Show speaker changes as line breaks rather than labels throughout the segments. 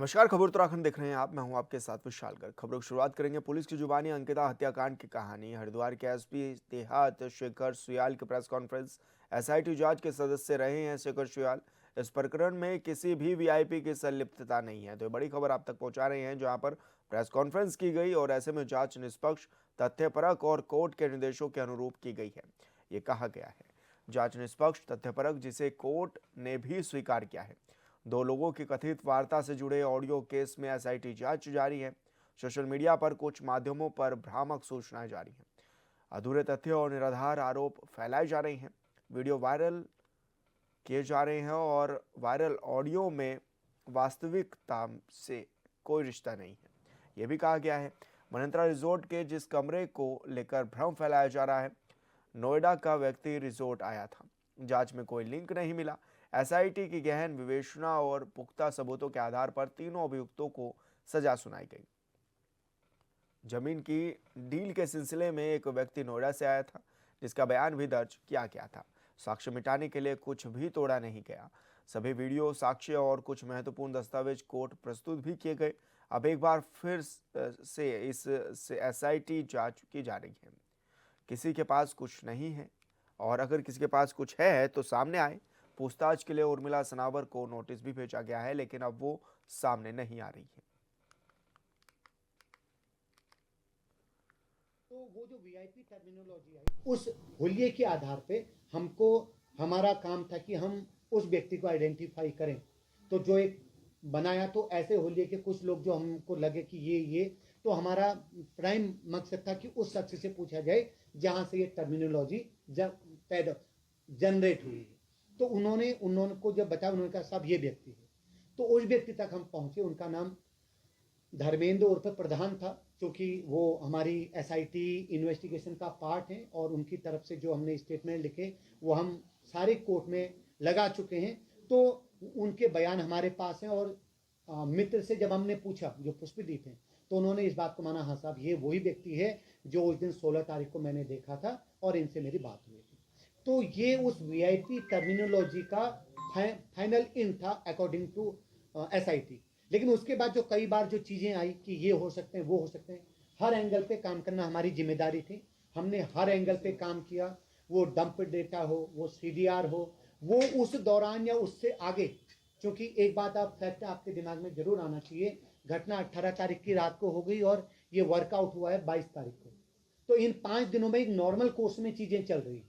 नमस्कार, खबर उत्तराखंड देख रहे हैं आप। मैं हूं आपके साथ विशाल गर्ग। खबरों की शुरुआत करेंगे पुलिस की जुबानी अंकिता हत्याकांड की कहानी। हरिद्वार के एसपी देहात शेखर सुयाल की प्रेस कॉन्फ्रेंस। एसआईटी जांच के सदस्य रहे हैं शेखर सुयाल। इस प्रकरण में किसी भी वीआईपी की संलिप्तता नहीं है, तो ये बड़ी खबर आप तक पहुंचा रहे हैं, जहां पर प्रेस कॉन्फ्रेंस की गई और ऐसे में जांच निष्पक्ष, तथ्यपरक और कोर्ट के निर्देशों के अनुरूप की गई है। ये कहा गया है जांच निष्पक्ष तथ्यपरक, जिसे कोर्ट ने भी स्वीकार किया है। दो लोगों की कथित वार्ता से जुड़े ऑडियो केस में एसआईटी जांच जारी है। सोशल मीडिया पर कुछ माध्यमों पर भ्रामक सूचनाएं जारी हैं। अधूरे तथ्य और निराधार आरोप फैलाए जा रहे हैं। वीडियो वायरल किए जा रहे हैं और वायरल ऑडियो में वास्तविकता से कोई रिश्ता नहीं है। यह भी कहा गया है मनेत्रा रिजोर्ट के जिस कमरे को लेकर भ्रम फैलाया जा रहा है, नोएडा का व्यक्ति रिजोर्ट आया था। जांच में कोई लिंक नहीं मिला। एसआईटी की गहन विवेचना और पुख्ता सबूतों के आधार पर तीनों अभियुक्तों को सजा सुनाई गई। जमीन की डील के सिलसिले में एक व्यक्ति नोएडा से आया था, जिसका बयान भी दर्ज किया गया था। साक्ष्य मिटाने के लिए कुछ भी तोड़ा नहीं गया। सभी वीडियो, साक्ष्य और कुछ महत्वपूर्ण दस्तावेज कोर्ट प्रस्तुत भी किए गए। अब एक बार फिर से इस एसआईटी जांच की जा रही है। किसी के पास कुछ नहीं है, और अगर किसी के पास कुछ है तो सामने आए। पूछताछ के लिए उर्मिला सनावर को नोटिस भी भेजा गया है, लेकिन अब वो सामने नहीं आ रही है।
तो वो जो वीआईपी टर्मिनोलॉजी आई, उस हुलिये के आधार पे हमको, हमारा काम था कि हम उस व्यक्ति को आइडेंटिफाई करें। तो जो एक बनाया, तो ऐसे हुलिये के कुछ लोग जो हमको लगे कि ये तो हमारा प्राइम मकसद था कि उस शख्स से पूछा जाए जहां से ये टर्मिनोलॉजी जनरेट हुई है। तो उन्होंने को जब बताया, उन्होंने कहा साहब ये व्यक्ति है। तो उस व्यक्ति तक हम पहुंचे। उनका नाम धर्मेंद्र उर्फ प्रधान था, क्योंकि वो हमारी एसआईटी इन्वेस्टिगेशन का पार्ट है और उनकी तरफ से जो हमने स्टेटमेंट लिखे वो हम सारे कोर्ट में लगा चुके हैं। तो उनके बयान हमारे पास हैं। और मित्र से जब हमने पूछा, जो पुष्पदीप हैं, तो उन्होंने इस बात को माना, हाँ साहब ये वही व्यक्ति है जो उस दिन 16 तारीख को मैंने देखा था और इनसे मेरी बात हुई थी। तो ये उस वीआईपी टर्मिनोलॉजी का फाइनल इन था अकॉर्डिंग टू एसआईटी। लेकिन उसके बाद जो कई बार जो चीज़ें आई कि ये हो सकते हैं, वो हो सकते हैं, हर एंगल पे काम करना हमारी जिम्मेदारी थी। हमने हर एंगल पे काम किया। वो डंप डेटा हो, वो सीडीआर हो, वो उस दौरान या उससे आगे। क्योंकि एक बात आप फैक्ट आपके दिमाग में जरूर आना चाहिए, घटना 18 तारीख की रात को हो गई और ये वर्कआउट हुआ है 22 तारीख को। तो इन 5 दिनों में एक नॉर्मल कोर्स में चीज़ें चल रही।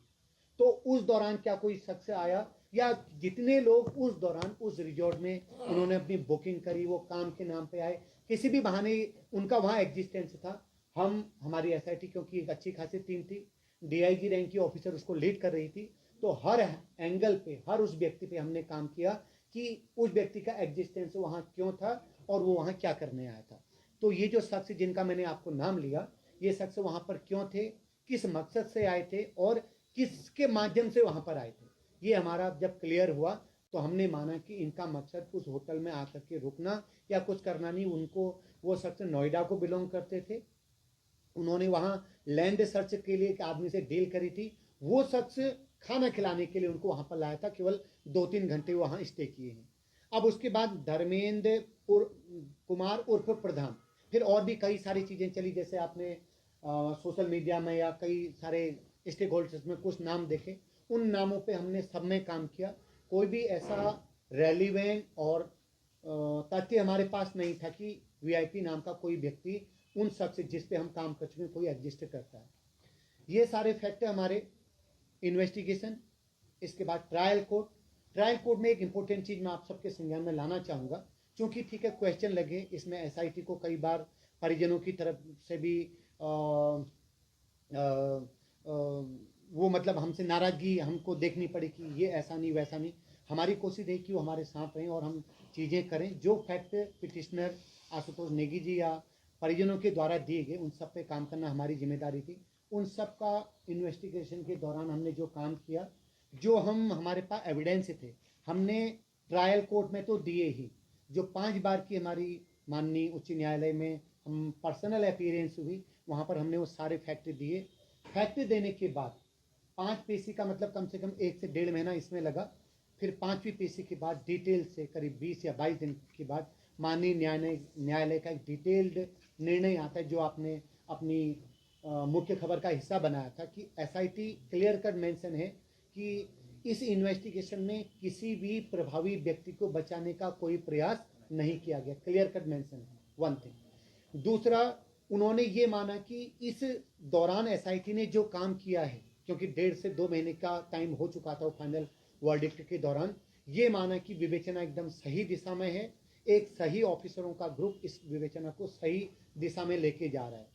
तो उस दौरान क्या कोई शख्स आया, या जितने लोग उस दौरान उस रिजॉर्ट में उन्होंने अपनी बुकिंग करी, वो काम के नाम पे आए, किसी भी बहाने उनका वहां एग्जिस्टेंस था। हमारी एसआईटी, क्योंकि एक अच्छी खासी टीम थी, डीआईजी रैंक की ऑफिसर उसको लीड कर रही थी, तो हर एंगल पे, हर उस व्यक्ति पे हमने काम किया कि उस व्यक्ति का एग्जिस्टेंस वहां क्यों था और वो वहां क्या करने आया था। तो ये जो शख्स जिनका मैंने आपको नाम लिया, ये शख्स वहां पर क्यों थे, किस मकसद से आए थे और किसके माध्यम से वहां पर आए थे, ये हमारा जब क्लियर हुआ तो हमने माना कि इनका मकसद उस होटल में आकर के रुकना या कुछ करना नहीं। उनको, वो शख्स नोएडा को बिलोंग करते थे, उन्होंने वहां लैंड सर्च के लिए एक आदमी से डील करी थी। वो शख्स खाना खिलाने के लिए उनको वहां पर लाया था, केवल 2-3 घंटे वहां स्टे किए हैं। अब उसके बाद धर्मेंद्र कुमार उर्फ प्रधान, फिर और भी कई सारी चीजें चली, जैसे आपने सोशल मीडिया में या कई सारे स्टेक होल्डर्स में कुछ नाम देखे, उन नामों पे हमने सब में काम किया। कोई भी ऐसा रेलिवेंट और तथ्य हमारे पास नहीं था कि वीआईपी नाम का कोई व्यक्ति उन शख्स जिस पे हम काम कर चुके हैं कोई एग्जिस्ट करता है। ये सारे फैक्ट हमारे इन्वेस्टिगेशन। इसके बाद ट्रायल कोर्ट में एक इंपॉर्टेंट चीज मैं आप सबके संज्ञान में लाना चाहूंगा, क्योंकि ठीक है क्वेश्चन लगे इसमें, एसआईटी को कई बार परिजनों की तरफ से भी वो मतलब हमसे नाराजगी हमको देखनी पड़ी कि ये ऐसा नहीं वैसा नहीं। हमारी कोशिश रही कि वो हमारे साथ रहें और हम चीज़ें करें। जो फैक्ट पिटिशनर आशुतोष नेगी जी या परिजनों के द्वारा दिए गए, उन सब पे काम करना हमारी जिम्मेदारी थी। उन सब का इन्वेस्टिगेशन के दौरान हमने जो काम किया, जो हमारे पास एविडेंस थे, हमने ट्रायल कोर्ट में तो दिए ही। जो 5 बार की हमारी माननीय उच्च न्यायालय में हम पर्सनल अपीयरेंस हुई, वहाँ पर हमने वो सारे फैक्ट दिए। फैक्ट देने के बाद 5 पेशी का मतलब कम से कम 1 से 1.5 महीना इसमें लगा। फिर 5वीं पेशी के बाद डिटेल से करीब 20 या 22 दिन के बाद माननीय न्यायालय का एक डिटेल्ड निर्णय आता है, जो आपने अपनी मुख्य खबर का हिस्सा बनाया था, कि एसआईटी क्लियर कट मेंशन है कि इस इन्वेस्टिगेशन में किसी भी प्रभावी व्यक्ति को बचाने का कोई प्रयास नहीं किया गया। क्लियर कट मेंशन है, वन थिंग। दूसरा, उन्होंने ये माना कि इस दौरान एसआईटी ने जो काम किया है, क्योंकि 1.5 से 2 महीने का टाइम हो चुका था फाइनल वर्डिक्ट के दौरान, ये माना कि विवेचना एकदम सही दिशा में है। एक सही ऑफिसरों का ग्रुप इस विवेचना को सही दिशा में लेके जा रहा है।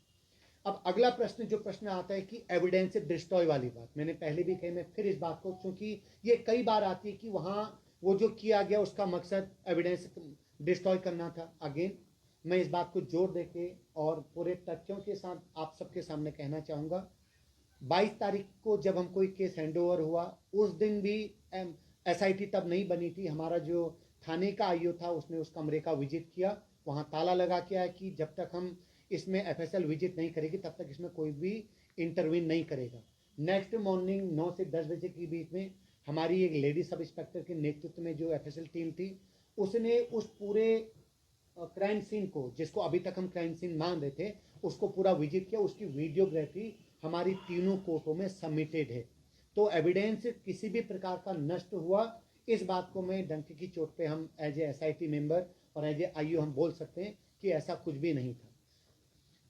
अब अगला प्रश्न जो प्रश्न आता है कि एविडेंस डिस्ट्रॉय वाली बात, मैंने पहले भी कही, मैं फिर इस बात को, क्योंकि ये कई बार आती है कि वहाँ वो जो किया गया उसका मकसद एविडेंस डिस्ट्रॉय करना था। अगेन मैं इस बात को जोर देके और पूरे तथ्यों के साथ आप सबके सामने कहना चाहूँगा, 22 तारीख को जब हम कोई केस हैंडओवर हुआ, उस दिन भी एसआईटी तब नहीं बनी थी। हमारा जो थाने का आईओ था उसने उस कमरे का विजिट किया, वहाँ ताला लगा के आया कि जब तक हम इसमें एफएसएल विजिट नहीं करेगी तब तक इसमें कोई भी इंटरवीन नहीं करेगा। नेक्स्ट मॉर्निंग 9 से 10 बजे के बीच में हमारी एक लेडी सब इंस्पेक्टर के नेतृत्व में जो एफएसएल टीम थी, उसने उस पूरे क्राइम सीन को, जिसको अभी तक हम क्राइम सीन मान रहे थे, उसको पूरा विजिट किया। उसकी वीडियोग्राफी हमारी तीनों कोर्टों में सबमिटेड है। तो एविडेंस किसी भी प्रकार का नष्ट हुआ, इस बात को मैं डंके की चोट पे हम एज ए एसआईटी मेंबर और एज ए आईओ हम बोल सकते हैं कि ऐसा कुछ भी नहीं था।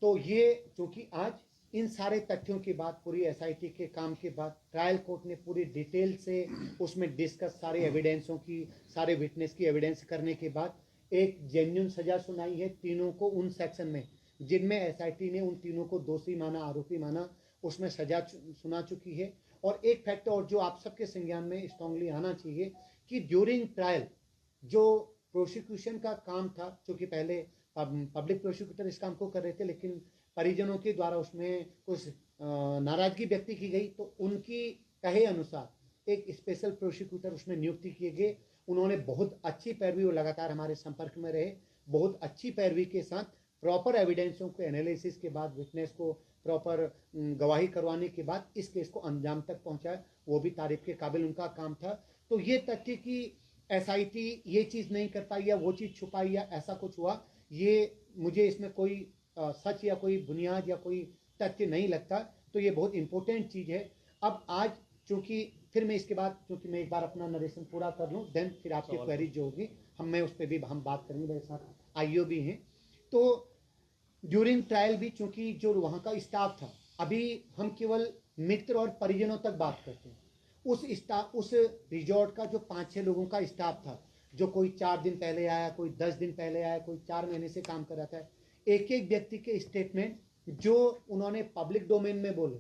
तो ये चूंकि आज इन सारे तथ्यों के बाद, पूरी एसआईटी के काम के बाद, ट्रायल कोर्ट ने पूरी डिटेल से उसमें डिस्कस सारे एविडेंसों की, सारे विटनेस की एविडेंस करने के बाद एक जेन्युइन सजा सुनाई है तीनों को। उन सेक्शन में जिनमें एसआईटी ने उन तीनों को दोषी माना, आरोपी माना, उसमें सजा सुना चुकी है। और एक फैक्ट और जो आप सबके संज्ञान में स्ट्रांगली आना चाहिए कि ड्यूरिंग ट्रायल जो प्रोसिक्यूशन का काम था, चूँकि पहले पब्लिक प्रोसिक्यूटर इस काम को कर रहे थे, लेकिन परिजनों के द्वारा उसमें कुछ नाराजगी व्यक्त की गई, तो उनकी कहे अनुसार एक स्पेशल प्रोसिक्यूटर उसमें नियुक्ति किए गए। उन्होंने बहुत अच्छी पैरवी, वो लगातार हमारे संपर्क में रहे, बहुत अच्छी पैरवी के साथ प्रॉपर एविडेंसों को एनालिसिस के बाद, विटनेस को प्रॉपर गवाही करवाने के बाद इस केस को अंजाम तक पहुंचाया। वो भी तारीफ के काबिल उनका काम था। तो ये तथ्य कि एसआईटी ये चीज़ नहीं कर पाई या वो चीज़ छुपाई या ऐसा कुछ हुआ, ये मुझे इसमें कोई सच या कोई बुनियाद या कोई तथ्य नहीं लगता। तो ये बहुत इंपॉर्टेंट चीज़ है। अब आज चूँकि फिर मैं इसके बाद, चूँकि मैं एक बार अपना नरेशन पूरा कर लूँ, देन फिर आपकी क्वेरी जो होगी मैं उस पर भी हम बात करेंगे। मेरे साथ आईओ भी हैं। तो ड्यूरिंग ट्रायल भी चूँकि जो वहाँ का स्टाफ था, अभी हम केवल मित्र और परिजनों तक बात करते हैं। उस रिजॉर्ट का जो 5-6 लोगों का स्टाफ था, जो कोई 4 दिन पहले आया, कोई 10 दिन पहले आया, कोई 4 महीने से काम कर रहा था, एक एक व्यक्ति के स्टेटमेंट जो उन्होंने पब्लिक डोमेन में बोले,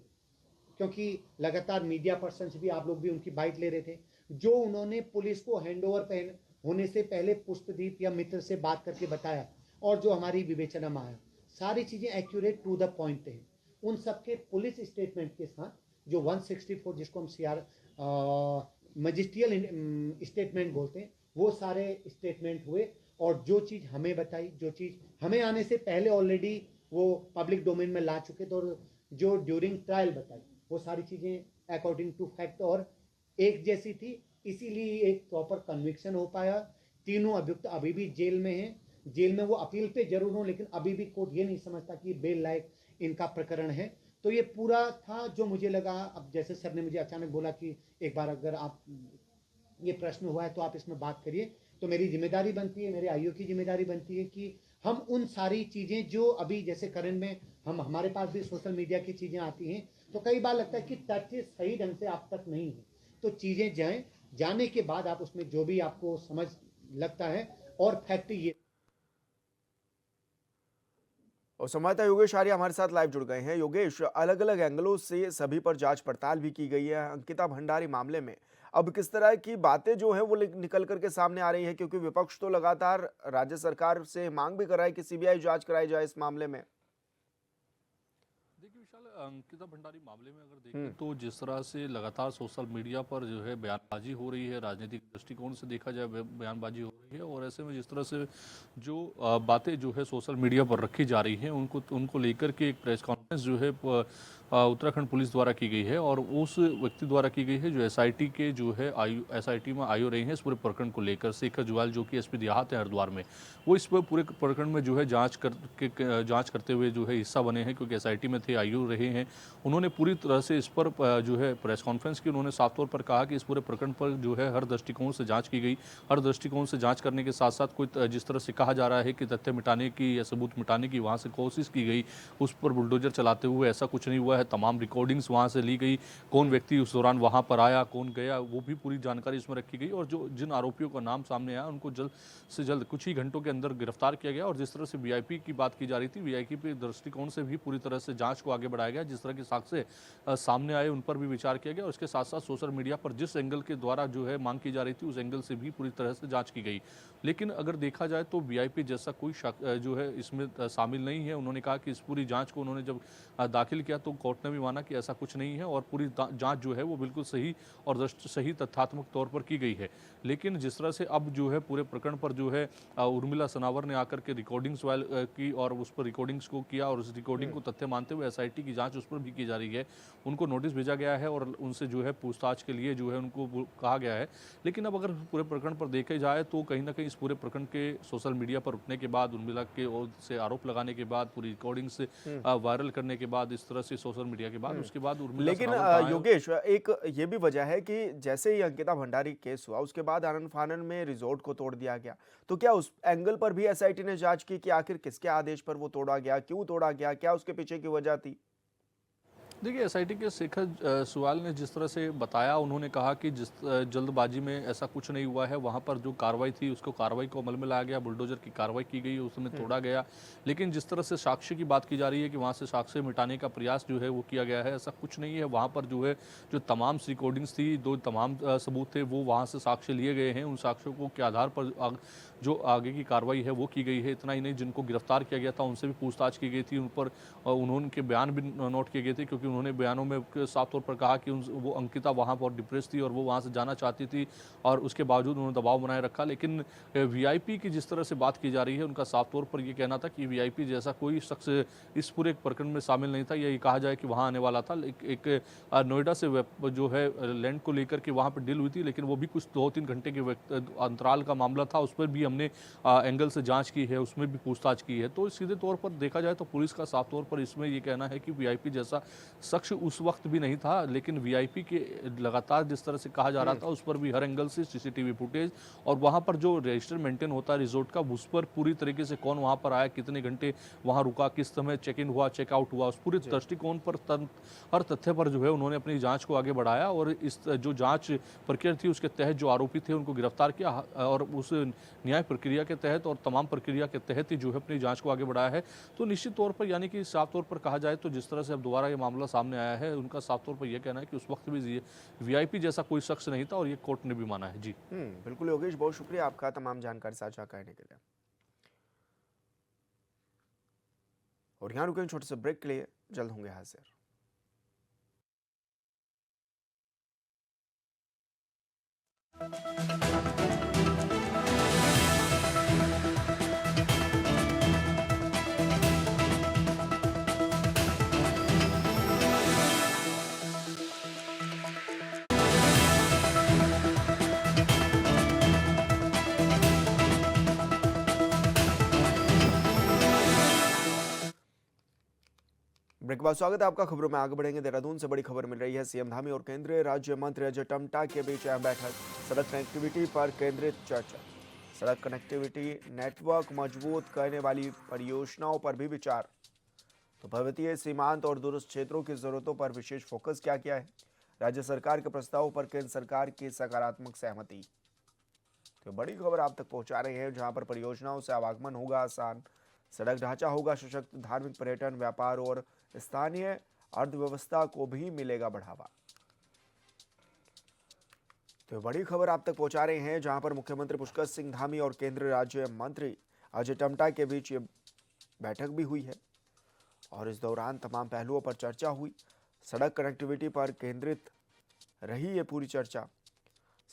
क्योंकि लगातार मीडिया पर्सन्स भी, आप लोग भी उनकी बाइट ले रहे थे, जो उन्होंने पुलिस को हैंडओवर होने से पहले पुष्पदीप या मित्र से बात करके बताया, और जो हमारी विवेचना में आया, सारी चीज़ें एक्यूरेट टू द पॉइंट है। उन सबके पुलिस स्टेटमेंट के साथ जो 164, जिसको हम सीआर मजिस्ट्रियल स्टेटमेंट बोलते हैं, वो सारे स्टेटमेंट हुए। और जो चीज़ हमें बताई, जो चीज़ हमें आने से पहले ऑलरेडी वो पब्लिक डोमेन में ला चुके थे, और जो ड्यूरिंग ट्रायल बताई, वो सारी चीज़ें अकॉर्डिंग टू फैक्ट और एक जैसी थी। इसीलिए एक प्रॉपर कन्विक्शन हो पाया। तीनों अभियुक्त अभी भी जेल में हैं। जेल में वो अपील पे जरूर हों, लेकिन अभी भी कोर्ट ये नहीं समझता कि बेल लायक इनका प्रकरण है। तो ये पूरा था जो मुझे लगा। अब जैसे सर ने मुझे अचानक बोला कि एक बार अगर आप, ये प्रश्न हुआ है तो आप इसमें बात करिए, तो मेरी जिम्मेदारी बनती है, मेरे आईओ की जिम्मेदारी बनती है कि हम उन सारी चीज़ें जो अभी जैसे करंट में हमारे पास भी सोशल मीडिया की चीज़ें आती हैं, तो कई बार लगता है कि तथ्य सही ढंग से आप तक नहीं है, तो चीज़ें जाने के बाद आप उसमें जो भी आपको समझ लगता है, और फैक्ट ये।
और संवाददाता योगेश आर्य हमारे साथ लाइव जुड़ गए हैं। योगेश, अलग अलग एंगलों से सभी पर जांच पड़ताल भी की गई है अंकिता भंडारी मामले में। अब किस तरह की बातें जो हैं वो निकल करके सामने आ रही है, क्योंकि विपक्ष तो लगातार राज्य सरकार से मांग भी कर रहा है कि सीबीआई जांच कराई जाए इस मामले में।
देखिए विशाल, अंकिता भंडारी मामले में अगर देखें तो जिस तरह से लगातार सोशल मीडिया पर जो है बयानबाजी हो रही है, राजनीतिक दृष्टिकोण से देखा जाए बयानबाजी हो रही है, और ऐसे में जिस तरह से जो बातें जो है सोशल मीडिया पर रखी जा रही हैं, उनको लेकर के एक प्रेस कॉन्फ्रेंस जो है उत्तराखंड पुलिस द्वारा की गई है और उस व्यक्ति द्वारा की गई है जो एसआईटी के जो है एसआईटी में आईओ रही हैं इस पूरे प्रकरण को लेकर। शेखर जुआल जो कि एसपी देहात है हरिद्वार में, वो इस पूरे प्रकरण में जो है जांच करते हुए जो है हिस्सा बने हैं, क्योंकि एसआईटी में थे, आईओ रहे हैं। उन्होंने पूरी तरह से इस पर जो है प्रेस कॉन्फ्रेंस की। उन्होंने साफ तौर पर कहा कि इस पूरे प्रकरण पर जो है हर दृष्टिकोण से जाँच की गई। हर दृष्टिकोण से जाँच करने के साथ साथ कोई जिस तरह से कहा जा रहा है कि तथ्य मिटाने की या सबूत मिटाने की वहाँ से कोशिश की गई, उस पर बुलडोजर चलाते हुए, ऐसा कुछ नहीं हुआ है। तमाम रिकॉर्डिंग्स वहाँ से ली गई, कौन व्यक्ति उस दौरान वहाँ पर आया, कौन गया, वो भी पूरी जानकारी इसमें रखी गई। और जो जिन आरोपियों का नाम सामने आया उनको जल्द से जल्द कुछ ही घंटों के अंदर गिरफ्तार किया गया। और जिस तरह से वीआईपी की बात की जा रही थी, वीआईपी के दृष्टिकोण से भी पूरी तरह से जांच को आगे बढ़ाया गया। जिस तरह के साक्ष्य सामने आए उन पर भी विचार किया गया और इसके साथ साथ सोशल मीडिया पर जिस एंगल के द्वारा जो है मांग की जा रही थी उस एंगल से भी पूरी तरह से जाँच की गई। लेकिन अगर देखा जाए तो वीआईपी जैसा कोई जो है इसमें शामिल नहीं है। उन्होंने कहा कि इस पूरी जांच को उन्होंने जब दाखिल किया तो कोर्ट ने भी माना कि ऐसा कुछ नहीं है और पूरी जांच जो है वो बिल्कुल सही और सही तथ्यात्मक तौर पर की गई है। लेकिन जिस तरह से अब जो है पूरे प्रकरण पर जो है उर्मिला सनावर ने आकर के रिकॉर्डिंग्स की और उस पर रिकॉर्डिंग्स को किया और उस रिकॉर्डिंग को तथ्य मानते हुए एसआईटी की जांच उस पर भी की जा रही है। उनको नोटिस भेजा गया है और उनसे जो है पूछताछ के लिए जो है उनको कहा गया है। लेकिन अब अगर पूरे प्रकरण पर देखे जाए तो कहीं ना कहीं इस पूरे प्रकरण के सोशल मीडिया पर उठने के बाद, उर्मिला के ओर से आरोप लगाने के बाद, पूरी रिकॉर्डिंग से वायरल करने के बाद, इस तरह से सोशल मीडिया के बाद, उसके बाद उर्मिला
लेकिन
सनावर कहाँ है?
योगेश, एक ये भी वजह है कि जैसे ही अंकिता भंडारी केस हुआ उसके बाद आनन फानन में रिजॉर्ट को तोड़ दिया गया। तो क्या उस एंगल पर भी एसआईटी ने जांच की कि आखिर किसके आदेश पर वो तोड़ा गया, क्यों तोड़ा गया, क्या उसके पीछे की वजह थी?
देखिए, एसआईटी के शेखर सुयाल ने जिस तरह से बताया, उन्होंने कहा कि जल्दबाजी में ऐसा कुछ नहीं हुआ है। वहाँ पर जो कार्रवाई थी उसको कार्रवाई को अमल में लाया गया, बुलडोजर की कार्रवाई की गई, उसमें तोड़ा गया। लेकिन जिस तरह से साक्ष्य की बात की जा रही है कि वहाँ से साक्ष्य मिटाने का प्रयास जो है वो किया गया है, ऐसा कुछ नहीं है। वहाँ पर जो है जो तमाम रिकॉर्डिंग्स थी, तमाम सबूत थे, वो वहाँ से साक्ष्य लिए गए हैं। उन साक्ष्यों को के आधार पर जो आगे की कार्रवाई है वो की गई है। इतना ही नहीं, जिनको गिरफ्तार किया गया था उनसे भी पूछताछ की गई थी, उन पर उनके बयान भी नोट किए गए थे, क्योंकि उन्होंने बयानों में साफ तौर पर कहा कि वो अंकिता वहाँ पर डिप्रेस थी और वो वहाँ से जाना चाहती थी और उसके बावजूद उन्होंने दबाव बनाए रखा। लेकिन वीआईपी की जिस तरह से बात की जा रही है, उनका साफ तौर पर ये कहना था कि वीआईपी जैसा कोई शख्स इस पूरे प्रकरण में शामिल नहीं था। यही कहा जाए कि वहाँ आने वाला था। एक नोएडा से जो है लैंड को लेकर के वहाँ पर डील हुई थी, लेकिन वो भी कुछ 2-3 घंटे के अंतराल का मामला था। उस पर भी हमने एंगल से जांच की है, उसमें भी पूछताछ की है। तो सीधे तौर पर देखा जाए तो पुलिस का साफ तौर पर इसमें ये कहना है कि वीआईपी जैसा शख्स उस वक्त भी नहीं था। लेकिन वीआईपी के लगातार जिस तरह से कहा जा रहा था उस पर भी हर एंगल से सीसीटीवी फुटेज और वहाँ पर जो रजिस्टर मेंटेन होता है रिजॉर्ट का, उस पर पूरी तरीके से कौन वहाँ पर आया, कितने घंटे वहाँ रुका, किस समय चेक इन हुआ, चेकआउट हुआ, उस पूरे दृष्टिकोण पर हर तथ्य पर जो है उन्होंने अपनी जांच को आगे बढ़ाया और इस जो जांच प्रक्रिया थी उसके तहत जो आरोपी थे उनको गिरफ्तार किया और उस न्याय प्रक्रिया के तहत और तमाम प्रक्रिया के तहत ही जो है अपनी जांच को आगे बढ़ाया है। तो निश्चित तौर पर यानी कि साफ तौर पर कहा जाए तो जिस तरह से अब दोबारा ये मामला सामने आया है, उनका साफ तौर पर यह कहना है कि उस वक्त भी वीआईपी जैसा कोई शख्स नहीं था और ये कोर्ट ने भी माना है। जी
बिल्कुल योगेश, बहुत शुक्रिया आपका तमाम जानकारी साझा करने के लिए। और यहाँ रुकें छोटे से ब्रेक के लिए, जल्द होंगे हाजिर। ब्रेक के बाद स्वागत है आपका। खबरों में आगे बढ़ेंगे। देहरादून से बड़ी खबर मिल रही है। सीएम धामी और केंद्रीय राज्य मंत्री अजय टम्टा के बीच अहम बैठक। सड़क कनेक्टिविटी पर केंद्रित चर्चा। सड़क कनेक्टिविटी नेटवर्क मजबूत करने वाली परियोजनाओं पर भी विचार। तो पर्वतीय, सीमांत और दूरस्थ क्षेत्रों की जरूरतों पर विशेष फोकस क्या किया है। राज्य सरकार के प्रस्तावों पर केंद्र सरकार की सकारात्मक सहमति। तो बड़ी खबर आप तक पहुंचा रहे हैं, जहां पर परियोजनाओं से आवागमन होगा आसान, सड़क ढांचा होगा सशक्त, धार्मिक, पर्यटन, व्यापार और स्थानीय अर्थव्यवस्था को भी मिलेगा बढ़ावा। तो बड़ी खबर आप तक पहुंचा रहे हैं, जहां पर मुख्यमंत्री पुष्कर सिंह धामी और केंद्रीय राज्य मंत्री अजय टम्टा के बीच ये बैठक भी हुई है और इस दौरान तमाम पहलुओं पर चर्चा हुई। सड़क कनेक्टिविटी पर केंद्रित रही ये पूरी चर्चा।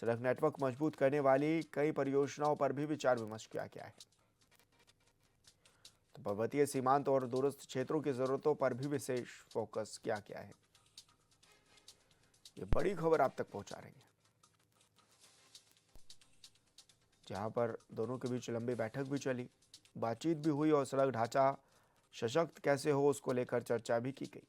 सड़क नेटवर्क मजबूत करने वाली कई परियोजनाओं पर भी विचार विमर्श किया गया है। तो पर्वतीय सीमांत और दूरस्थ क्षेत्रों की जरूरतों पर भी विशेष फोकस किया गया है। ये बड़ी खबर आप तक पहुंचा रही है, जहां पर दोनों के बीच लंबी बैठक भी चली, बातचीत भी हुई और सड़क ढांचा सशक्त कैसे हो उसको लेकर चर्चा भी की गई।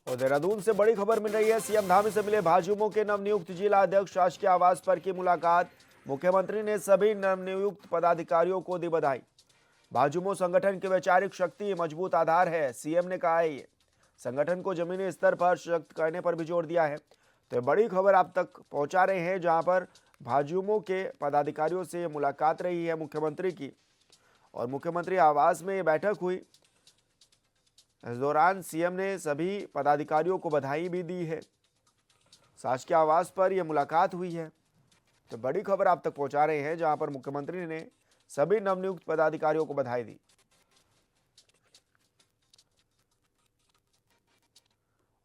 और देहरादून से बड़ी खबर मिल रही है। सीएम धामी से मिले भाजयुमो के नवनियुक्त जिला अध्यक्ष शासकीय आवास पर की मुलाकात। मुख्यमंत्री ने सभी नवनियुक्त पदाधिकारियों को दी बधाई। भाजयुमो संगठन की वैचारिक शक्ति मजबूत आधार है, सीएम ने कहा है। ये संगठन को जमीनी स्तर पर सशक्त करने पर भी जोर दिया है। तो बड़ी खबर आप तक पहुंचा रहे हैं, जहां पर भाजयुमो के पदाधिकारियों से मुलाकात रही है मुख्यमंत्री की, और मुख्यमंत्री आवास में ये बैठक हुई। इस दौरान सीएम ने सभी पदाधिकारियों को बधाई भी दी है। शासकीय आवास पर यह मुलाकात हुई है। तो बड़ी खबर आप तक पहुंचा रहे हैं, जहां पर मुख्यमंत्री ने सभी नवनियुक्त पदाधिकारियों को बधाई दी।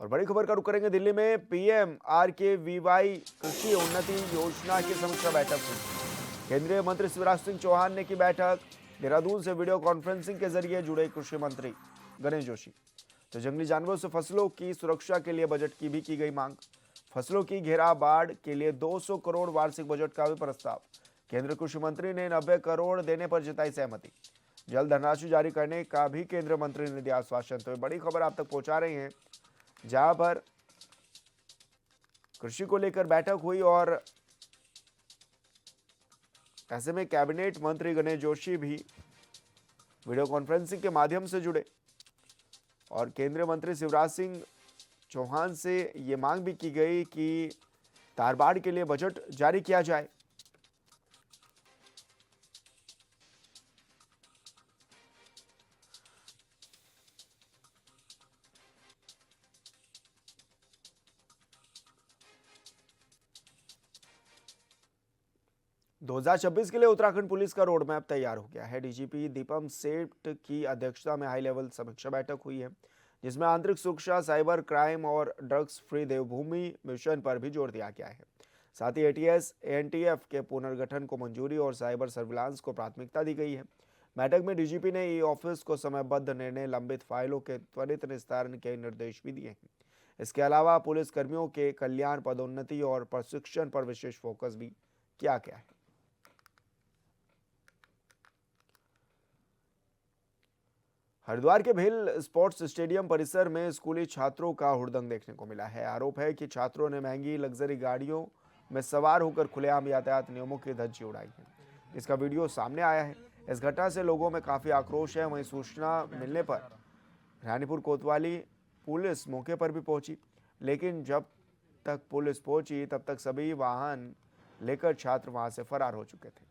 और बड़ी खबर का रुख करेंगे दिल्ली में। PMRKVY कृषि उन्नति योजना की समीक्षा बैठक हुई। केंद्रीय मंत्री शिवराज सिंह चौहान ने की बैठक। देहरादून से वीडियो कॉन्फ्रेंसिंग के जरिए जुड़े कृषि मंत्री गणेश जोशी। तो जंगली जानवरों से फसलों की सुरक्षा के लिए बजट की भी की गई मांग। फसलों की घेरा बाढ़ के लिए 200 करोड़ वार्षिक बजट का भी प्रस्ताव। केंद्रीय कृषि मंत्री ने 90 करोड़ देने पर जताई सहमति। जल्द धनराशि जारी करने का भी केंद्रीय मंत्री ने दिया आश्वासन। तो बड़ी खबर आप तक पहुंचा रहे हैं, जहां पर कृषि को लेकर बैठक हुई और ऐसे में कैबिनेट मंत्री गणेश जोशी भी वीडियो कॉन्फ्रेंसिंग के माध्यम से जुड़े और केंद्रीय मंत्री शिवराज सिंह चौहान से ये मांग भी की गई कि तारबाड़ के लिए बजट जारी किया जाए। दो 2026 के लिए उत्तराखंड पुलिस का रोड मैप तैयार हो गया है। डीजीपी दीपम सेठ की अध्यक्षता में हाई लेवल समीक्षा बैठक हुई है, जिसमें आंतरिक सुरक्षा, साइबर क्राइम और ड्रग्स फ्री देवभूमि मिशन पर भी जोर दिया गया है। साथ ही ATS ANTF के पुनर्गठन को मंजूरी और साइबर सर्विलांस को प्राथमिकता दी गई है। बैठक में डीजीपी ने ऑफिस को समयबद्ध निर्णय, लंबित फाइलों के त्वरित निस्तारण के निर्देश भी दिए हैं। इसके अलावा पुलिस कर्मियों के कल्याण, पदोन्नति और प्रशिक्षण पर विशेष फोकस भी किया गया है। हरिद्वार के भेल स्पोर्ट्स स्टेडियम परिसर में स्कूली छात्रों का हुड़दंग देखने को मिला है। आरोप है कि छात्रों ने महंगी लग्जरी गाड़ियों में सवार होकर खुलेआम यातायात नियमों की धज्जी उड़ाई है। इसका वीडियो सामने आया है। इस घटना से लोगों में काफी आक्रोश है। वहीं सूचना मिलने पर रानीपुर कोतवाली पुलिस मौके पर भी पहुंची, लेकिन जब तक पुलिस पहुंची तब तक सभी वाहन लेकर छात्र वहां से फरार हो चुके थे।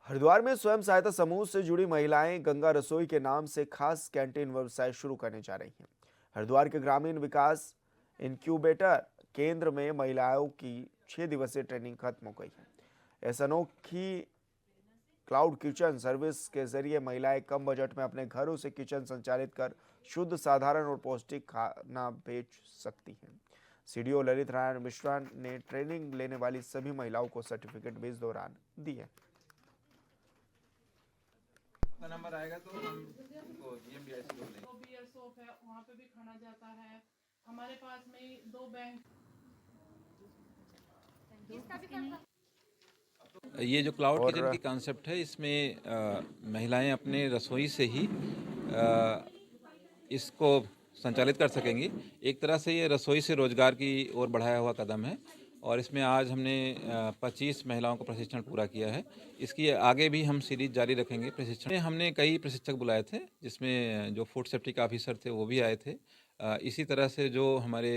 हरिद्वार में स्वयं सहायता समूह से जुड़ी महिलाएं गंगा रसोई के नाम से खास कैंटीन व्यवसाय शुरू करने जा रही हैं। हरिद्वार के ग्रामीण विकास इंक्यूबेटर केंद्र में महिलाओं की 6 दिवसीय ट्रेनिंग खत्म हो गई है। इस अनोखी क्लाउड किचन सर्विस के जरिए महिलाएं कम बजट में अपने घरों से किचन संचालित कर शुद्ध, साधारण और पौष्टिक खाना बेच सकती हैं। CDO ललित नारायण मिश्रा ने ट्रेनिंग लेने वाली सभी महिलाओं को सर्टिफिकेट भी इस दौरान दिए।
नंबर आएगा तो हम GMDIC को लेंगे।
तो BSOF है, वहाँ पे भी खाना जाता है। हमारे पास में 2 बैंक।
ये जो क्लाउड किचन की कॉन्सेप्ट है, इसमें महिलाएं अपने रसोई से ही इसको संचालित कर सकेंगी। एक तरह से ये रसोई से रोजगार की ओर बढ़ाया हुआ कदम है और इसमें आज हमने 25 महिलाओं को प्रशिक्षण पूरा किया है। इसकी आगे भी हम सीरीज जारी रखेंगे प्रशिक्षण। हमने कई प्रशिक्षक बुलाए थे, जिसमें जो फूड सेफ्टी के ऑफिसर थे वो भी आए थे। इसी तरह से जो हमारे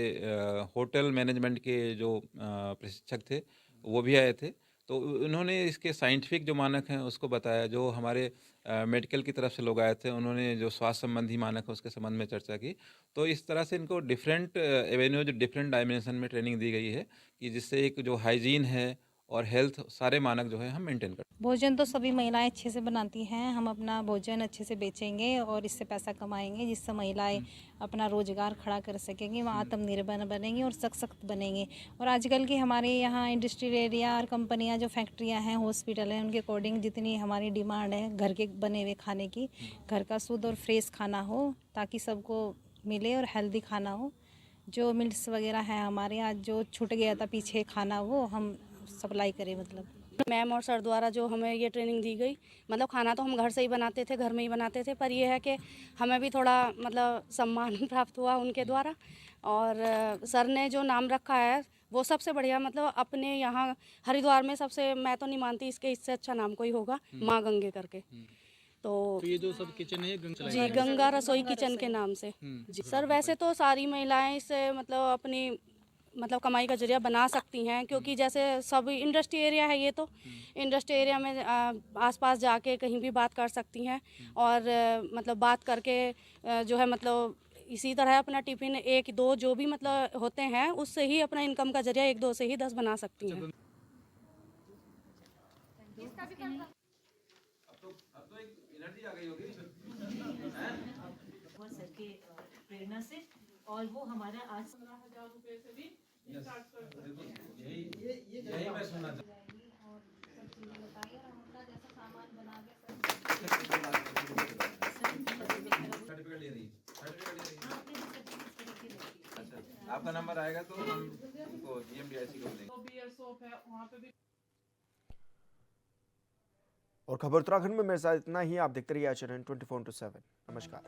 होटल मैनेजमेंट के जो प्रशिक्षक थे वो भी आए थे। तो उन्होंने इसके साइंटिफिक जो मानक हैं उसको बताया। जो हमारे मेडिकल की तरफ से लोग आए थे उन्होंने जो स्वास्थ्य संबंधी मानक है उसके संबंध में चर्चा की। तो इस तरह से इनको डिफरेंट एवेन्यूज, डिफरेंट डायमेंशन में ट्रेनिंग दी गई है कि जिससे एक जो हाइजीन है और हेल्थ सारे मानक जो है हम मेंटेन करें।
भोजन तो सभी महिलाएं अच्छे से बनाती हैं। हम अपना भोजन अच्छे से बेचेंगे और इससे पैसा कमाएंगे, जिससे महिलाएं अपना रोजगार खड़ा कर सकेंगी, वह आत्मनिर्भर बनेंगी और सशक्त बनेंगी। और आजकल की हमारे यहाँ इंडस्ट्रियल एरिया और कंपनियां, जो फैक्ट्रियां हैं, हॉस्पिटल हैं, उनके अकॉर्डिंग जितनी हमारी डिमांड है घर के बने हुए खाने की, घर का शुद्ध और फ्रेश खाना हो ताकि सबको मिले और हेल्दी खाना हो। जो मिल्स वगैरह है हमारे यहाँ, जो छूट गया था पीछे खाना, वो हम सप्लाई करें। मतलब
मैम और सर द्वारा जो हमें ये ट्रेनिंग दी गई, मतलब खाना तो हम घर से ही बनाते थे, घर में ही बनाते थे, पर ये है कि हमें भी थोड़ा मतलब सम्मान प्राप्त हुआ उनके द्वारा। और सर ने जो नाम रखा है वो सबसे बढ़िया, मतलब अपने यहाँ हरिद्वार में सबसे, मैं तो नहीं मानती इससे अच्छा नाम कोई होगा, माँ गंगे करके। तो
ये जो सब किचन है
जी, गंगा रसोई किचन के नाम से। जी सर, वैसे तो सारी महिलाएं इससे मतलब अपनी मतलब कमाई का जरिया बना सकती हैं, क्योंकि जैसे सब इंडस्ट्री एरिया है, ये तो इंडस्ट्री एरिया में आसपास जाके कहीं भी बात कर सकती हैं और मतलब बात करके जो है मतलब इसी तरह अपना टिफिन 1-2 जो भी मतलब होते हैं उससे ही अपना इनकम का जरिया 1-2 से ही 10 बना सकती हैं।
और सर के प्रेरणा से, और वो हमारा आज
15,000 रुपए से भी स्टार्ट कर सकते हैं।
यही मैं सुनना
और सब चीज़ें बताइए और हम अपना जैसा सामान बना के
सर्टिफिकेट ले रही अच्छा, आपका नंबर आएगा तो हम उनको GMDIC को देंगे।
तो बियर सोप है वहाँ पे भी।
और खबर उत्तराखंड में मेरे साथ इतना ही। आप देखते रहिए आचरण 24/7। नमस्कार।